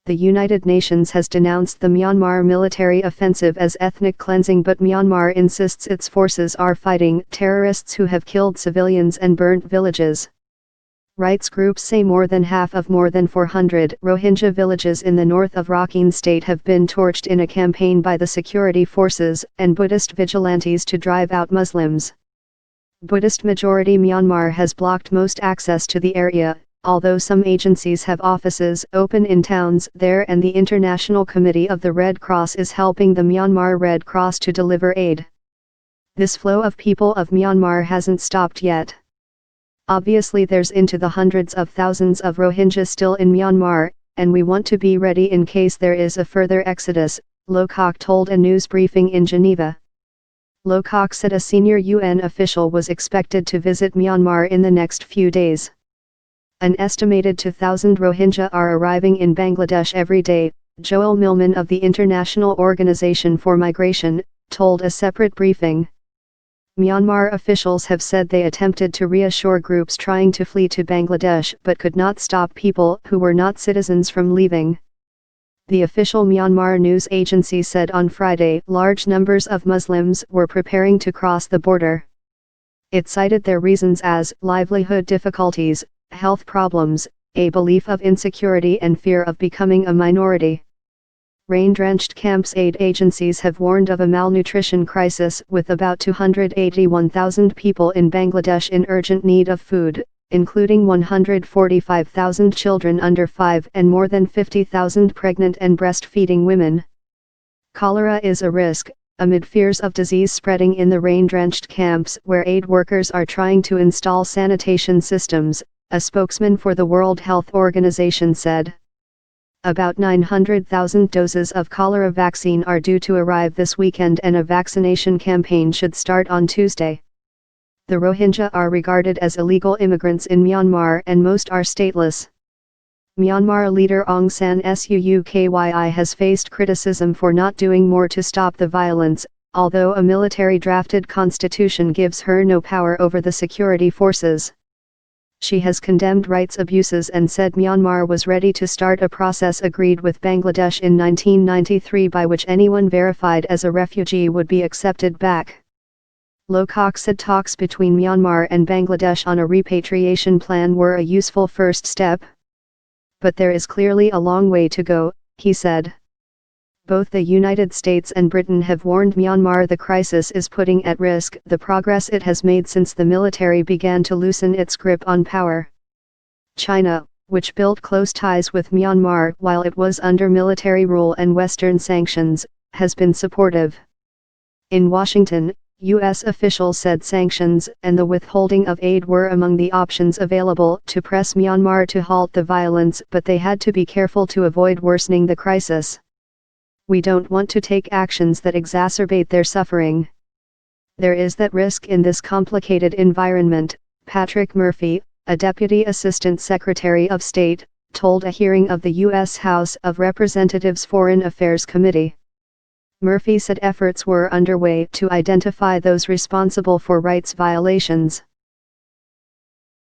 The United Nations has denounced the Myanmar military offensive as ethnic cleansing, but Myanmar insists its forces are fighting terrorists who have killed civilians and burnt villages. Rights groups say more than half of more than 400 Rohingya villages in the north of Rakhine state have been torched in a campaign by the security forces and Buddhist vigilantes to drive out Muslims. Buddhist-majority Myanmar has blocked most access to the area, although some agencies have offices open in towns there, and the International Committee of the Red Cross is helping the Myanmar Red Cross to deliver aid. This flow of people of Myanmar hasn't stopped yet. Obviously there's into the hundreds of thousands of Rohingya still in Myanmar, and we want to be ready in case there is a further exodus, Lowcock told a news briefing in Geneva. Lowcock said a senior UN official was expected to visit Myanmar in the next few days. An estimated 2,000 Rohingya are arriving in Bangladesh every day, Joel Millman of the International Organization for Migration told a separate briefing. Myanmar officials have said they attempted to reassure groups trying to flee to Bangladesh but could not stop people who were not citizens from leaving. The official Myanmar news agency said on Friday large numbers of Muslims were preparing to cross the border. It cited their reasons as livelihood difficulties, health problems, a belief of insecurity and fear of becoming a minority. Rain-drenched camps aid agencies have warned of a malnutrition crisis, with about 281,000 people in Bangladesh in urgent need of food, including 145,000 children under 5 and more than 50,000 pregnant and breastfeeding women. Cholera is a risk, amid fears of disease spreading in the rain-drenched camps where aid workers are trying to install sanitation systems, a spokesman for the World Health Organization said. About 900,000 doses of cholera vaccine are due to arrive this weekend, and a vaccination campaign should start on Tuesday. The Rohingya are regarded as illegal immigrants in Myanmar, and most are stateless. Myanmar leader Aung San Suu Kyi has faced criticism for not doing more to stop the violence, although a military-drafted constitution gives her no power over the security forces. She has condemned rights abuses and said Myanmar was ready to start a process agreed with Bangladesh in 1993 by which anyone verified as a refugee would be accepted back. Lowcock said talks between Myanmar and Bangladesh on a repatriation plan were a useful first step. But there is clearly a long way to go, he said. Both the United States and Britain have warned Myanmar the crisis is putting at risk the progress it has made since the military began to loosen its grip on power. China, which built close ties with Myanmar while it was under military rule and Western sanctions, has been supportive. In Washington, U.S. officials said sanctions and the withholding of aid were among the options available to press Myanmar to halt the violence, but they had to be careful to avoid worsening the crisis. We don't want to take actions that exacerbate their suffering. There is that risk in this complicated environment, Patrick Murphy, a Deputy Assistant Secretary of State, told a hearing of the U.S. House of Representatives Foreign Affairs Committee. Murphy said efforts were underway to identify those responsible for rights violations.